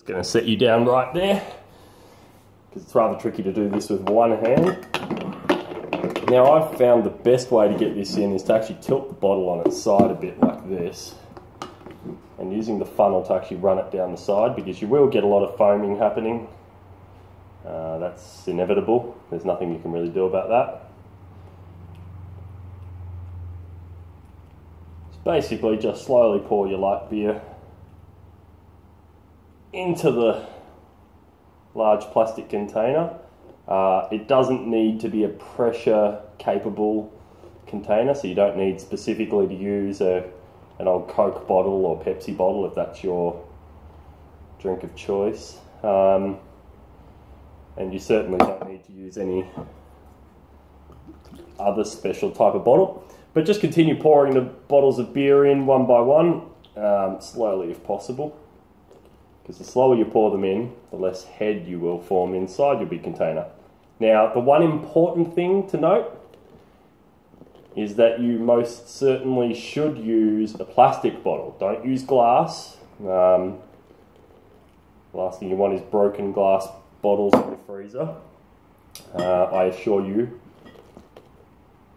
Going to set you down right there because it's rather tricky to do this with one hand. Now I've found the best way to get this in is to actually tilt the bottle on its side a bit like this, and using the funnel to actually run it down the side, because you will get a lot of foaming happening. That's inevitable. There's nothing you can really do about that. So basically just slowly pour your light beer into the large plastic container. It doesn't need to be a pressure capable container, so you don't need specifically to use an old Coke bottle or Pepsi bottle if that's your drink of choice. And you certainly don't need to use any other special type of bottle. But just continue pouring the bottles of beer in one by one, slowly if possible. Because the slower you pour them in, the less head you will form inside your big container. Now, the one important thing to note is that you most certainly should use a plastic bottle. Don't use glass. The last thing you want is broken glass bottles in your freezer. I assure you,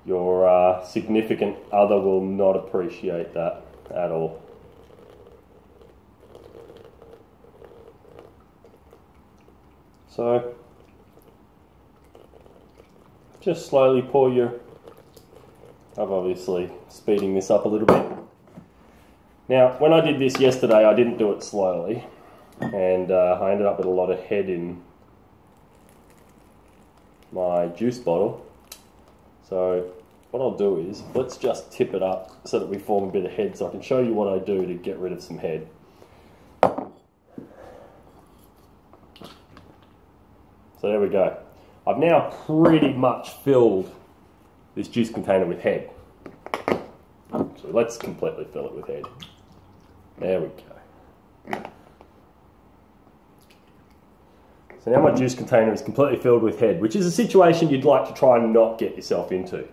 your significant other will not appreciate that at all. So, just slowly pour your... I'm obviously speeding this up a little bit. Now, when I did this yesterday, I didn't do it slowly, and I ended up with a lot of head in my juice bottle. So, what I'll do is, let's just tip it up so that we form a bit of head, so I can show you what I do to get rid of some head. So there we go. I've now pretty much filled this juice container with head. So let's completely fill it with head. There we go. So now my juice container is completely filled with head, which is a situation you'd like to try and not get yourself into.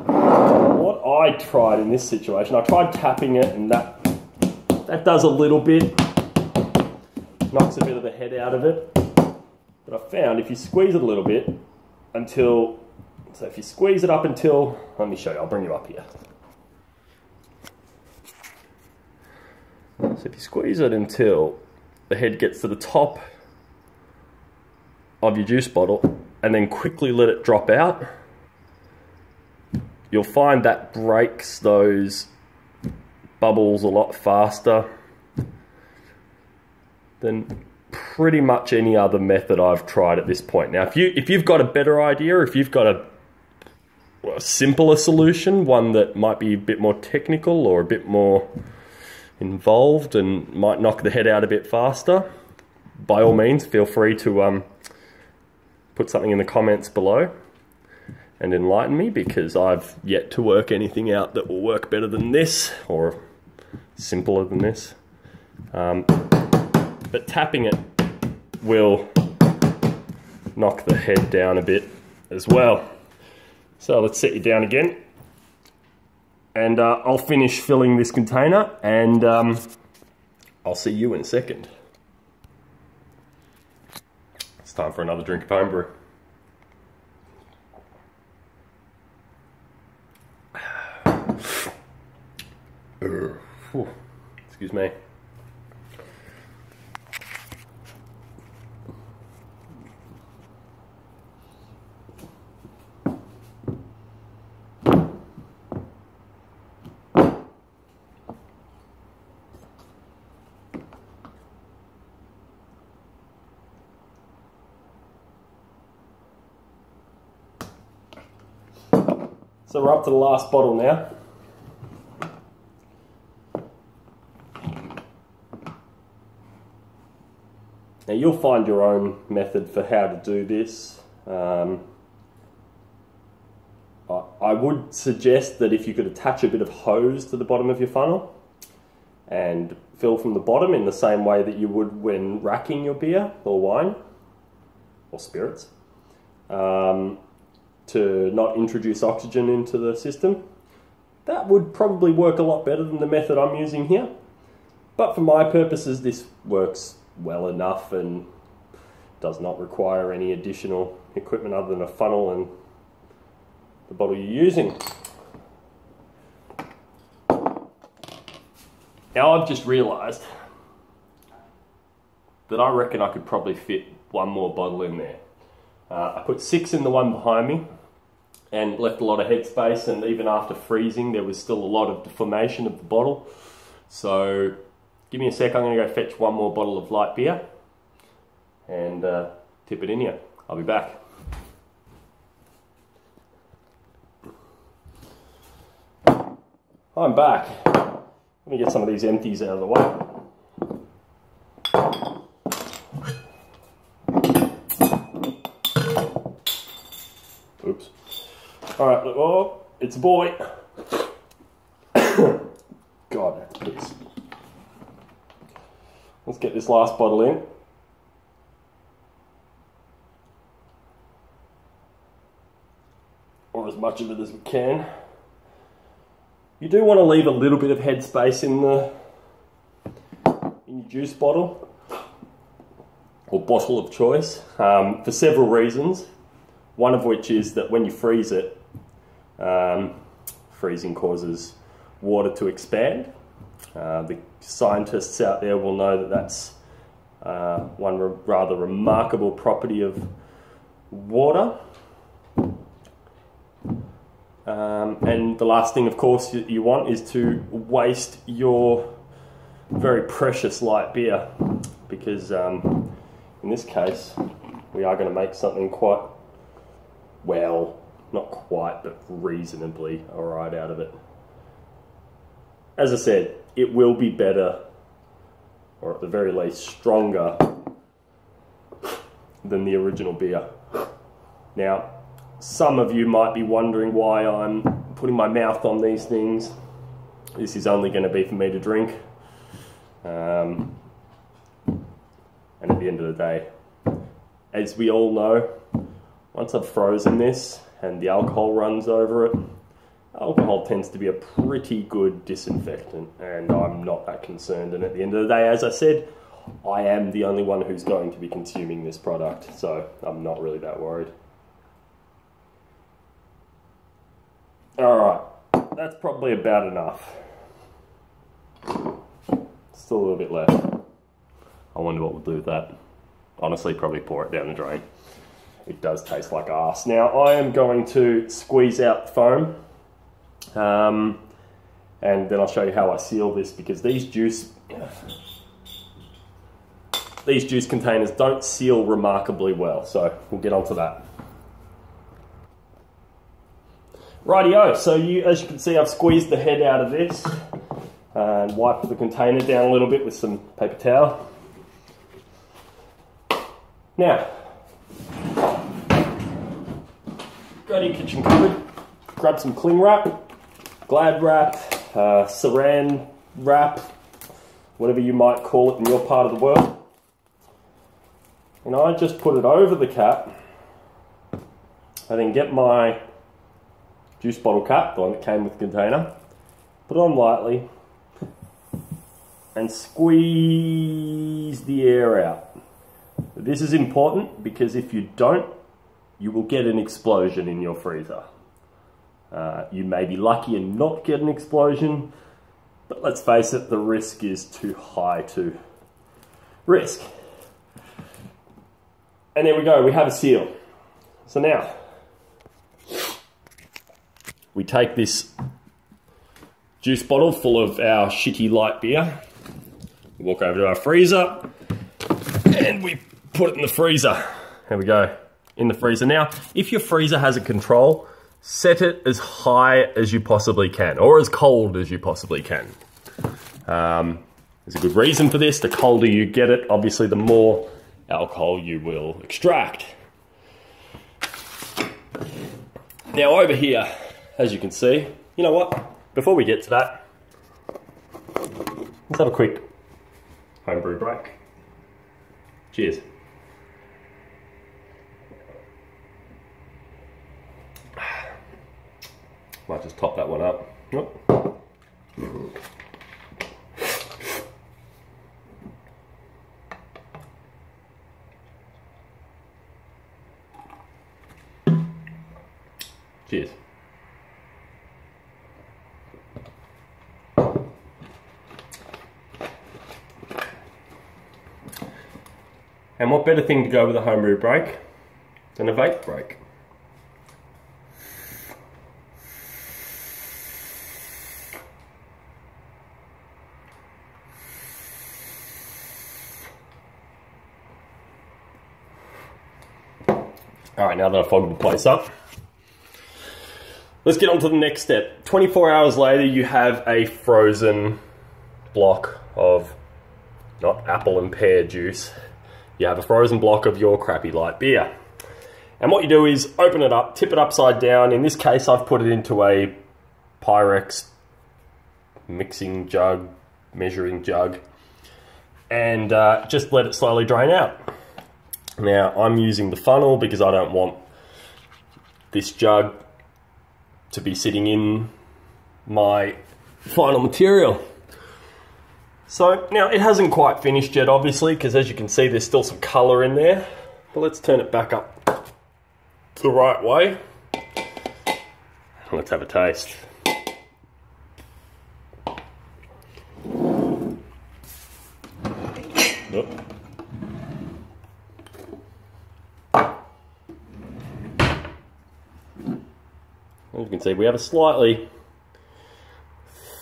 What I tried in this situation, I tried tapping it, and that does a little bit, knocks a bit of the head out of it. But I found if you squeeze it a little bit until, so if you squeeze it up until, let me show you, I'll bring you up here. So if you squeeze it until the head gets to the top of your juice bottle and then quickly let it drop out, you'll find that breaks those bubbles a lot faster than pretty much any other method I've tried at this point. Now, if you've got a better idea, if you've got a simpler solution, one that might be a bit more technical or a bit more involved and might knock the head out a bit faster, by all means, feel free to put something in the comments below and enlighten me, because I've yet to work anything out that will work better than this or simpler than this. But tapping it will knock the head down a bit as well. So let's set you down again, and I'll finish filling this container, and I'll see you in a second. It's time for another drink of homebrew. Excuse me. So we're up to the last bottle now. Now you'll find your own method for how to do this. I would suggest that if you could attach a bit of hose to the bottom of your funnel and fill from the bottom in the same way that you would when racking your beer or wine or spirits, to not introduce oxygen into the system, that would probably work a lot better than the method I'm using here. But for my purposes, this works well enough and does not require any additional equipment other than a funnel and the bottle you're using. Now I've just realised that I reckon I could probably fit one more bottle in there. I put 6 in the one behind me and left a lot of headspace, and even after freezing there was still a lot of deformation of the bottle. So give me a sec, I'm going to go fetch one more bottle of light beer and tip it in here. I'll be back. I'm back. Let me get some of these empties out of the way. Oops. Alright, oh, it's a boy. God, please. Let's get this last bottle in. Or as much of it as we can. You do want to leave a little bit of headspace in your juice bottle or bottle of choice for several reasons. One of which is that when you freeze it, freezing causes water to expand. The scientists out there will know that that's one rather remarkable property of water. And the last thing, of course, you want is to waste your very precious light beer, because in this case we are going to make something quite, well, not quite, but reasonably alright out of it. As I said, it will be better, or at the very least stronger, than the original beer. Now, some of you might be wondering why I'm putting my mouth on these things. This is only going to be for me to drink. And at the end of the day, as we all know, once I've frozen this and the alcohol runs over it, alcohol tends to be a pretty good disinfectant, and I'm not that concerned. And at the end of the day, as I said, I am the only one who's going to be consuming this product, so I'm not really that worried. Alright, that's probably about enough. Still a little bit left. I wonder what we'll do with that. Honestly, probably pour it down the drain. It does taste like arse. Now, I am going to squeeze out the foam. And then I'll show you how I seal this, because these juice containers don't seal remarkably well. So we'll get onto that. Rightio, so as you can see, I've squeezed the head out of this and wiped the container down a little bit with some paper towel. Now, go to your kitchen cupboard, grab some cling wrap, Glad wrap, saran wrap, whatever you might call it in your part of the world. And I just put it over the cap. I then get my juice bottle cap, the one that came with the container, put it on lightly and squeeze the air out. This is important because if you don't, you will get an explosion in your freezer. You may be lucky and not get an explosion, but let's face it, the risk is too high to risk. And there we go, we have a seal. So now, we take this juice bottle full of our shitty light beer, we walk over to our freezer, and we put it in the freezer. There we go, in the freezer. Now, if your freezer has a control, set it as high as you possibly can, or as cold as you possibly can. There's a good reason for this. The colder you get it, obviously the more alcohol you will extract. Now over here, as you can see, you know what? Before we get to that, let's have a quick homebrew break. Cheers. Might just top that one up. Cheers. And what better thing to go with a homebrew break than a vape break? Alright, now that I've fogged the place up, let's get on to the next step. 24 hours later, you have a frozen block of, not apple and pear juice, you have a frozen block of your crappy light beer. And what you do is open it up, tip it upside down. In this case, I've put it into a Pyrex mixing jug, measuring jug, and just let it slowly drain out. Now, I'm using the funnel because I don't want this jug to be sitting in my final material. So, now it hasn't quite finished yet, obviously, because as you can see, there's still some colour in there. But let's turn it back up the right way. Let's have a taste. Oop. As you can see, we have a slightly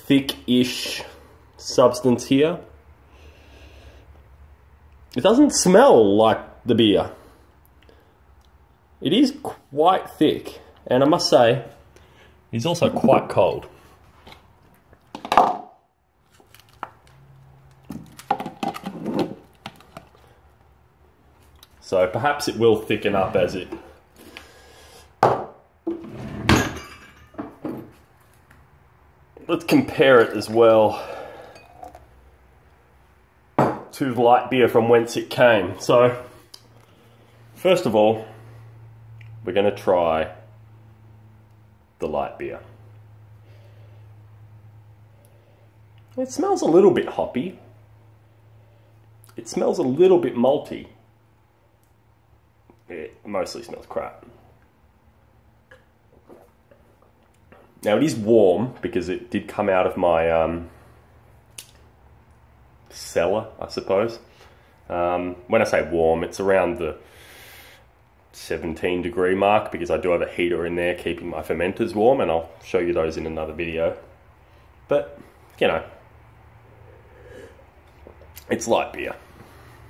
thick-ish substance here. It doesn't smell like the beer. It is quite thick, and I must say, it's also quite cold. So perhaps it will thicken up as it let's compare it as well to light beer from whence it came. So, first of all, we're going to try the light beer. It smells a little bit hoppy. It smells a little bit malty. It mostly smells crap. Now it is warm because it did come out of my cellar, I suppose. When I say warm, it's around the 17-degree mark because I do have a heater in there keeping my fermenters warm, and I'll show you those in another video. But, you know, it's light beer.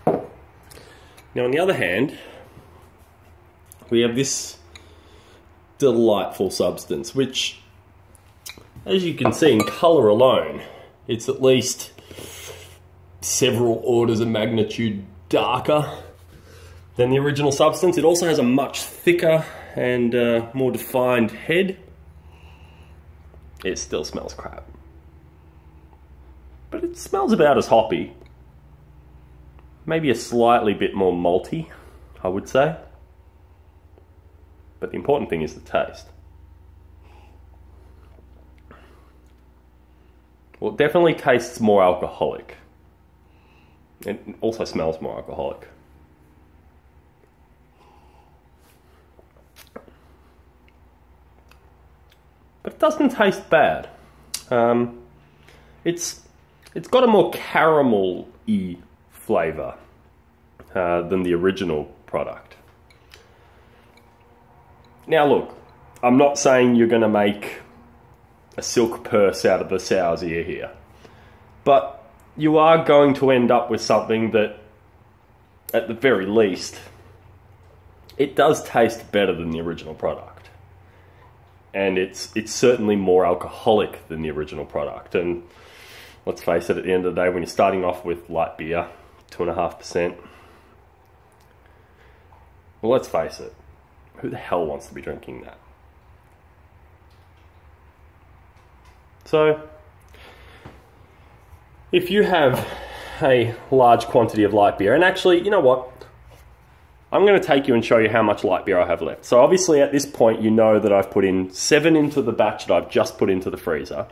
Now on the other hand, we have this delightful substance, which, as you can see in colour alone, it's at least several orders of magnitude darker than the original substance. It also has a much thicker and more defined head. It still smells crap, but it smells about as hoppy. Maybe a slightly bit more malty, I would say. But the important thing is the taste. Well, it definitely tastes more alcoholic. It also smells more alcoholic. But it doesn't taste bad. It's got a more caramel-y flavour than the original product. Now look, I'm not saying you're going to make a silk purse out of the sow's ear here, but you are going to end up with something that, at the very least, it does taste better than the original product. And it's certainly more alcoholic than the original product. And let's face it, at the end of the day, when you're starting off with light beer, 2.5%, well, let's face it, who the hell wants to be drinking that? So, if you have a large quantity of light beer, and actually, you know what? I'm going to take you and show you how much light beer I have left. So obviously at this point you know that I've put in 7 into the batch that I've just put into the freezer.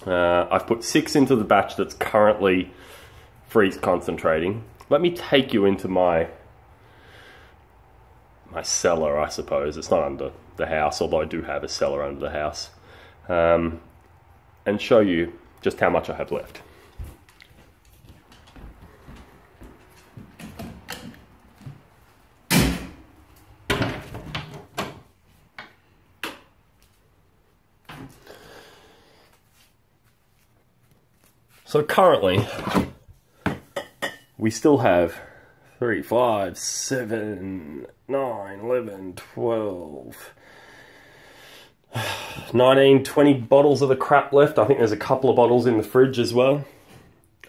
I've put 6 into the batch that's currently freeze concentrating. Let me take you into my cellar, I suppose. It's not under the house, although I do have a cellar under the house, and show you just how much I have left. So currently, we still have 3, 5, 7, 9, 11, 12, 19, 20 bottles of the crap left. I think there's a couple of bottles in the fridge as well.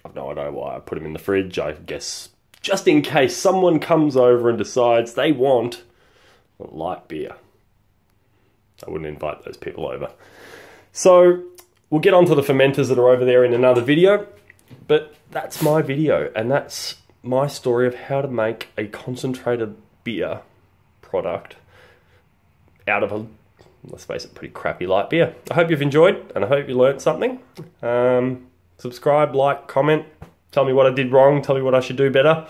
I've no idea why I put them in the fridge. I guess just in case someone comes over and decides they want a light beer. I wouldn't invite those people over. So we'll get onto the fermenters that are over there in another video, but that's my video, and that's my story of how to make a concentrated beer product out of a, let's face it, pretty crappy light beer. I hope you've enjoyed, and I hope you learned something. Subscribe, like, comment, tell me what I did wrong, tell me what I should do better.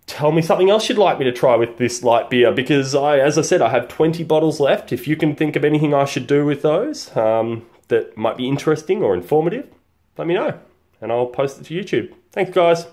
Tell me something else you'd like me to try with this light beer, because as I said, I have 20 bottles left. If you can think of anything I should do with those that might be interesting or informative, let me know, and I'll post it to YouTube. Thanks, guys.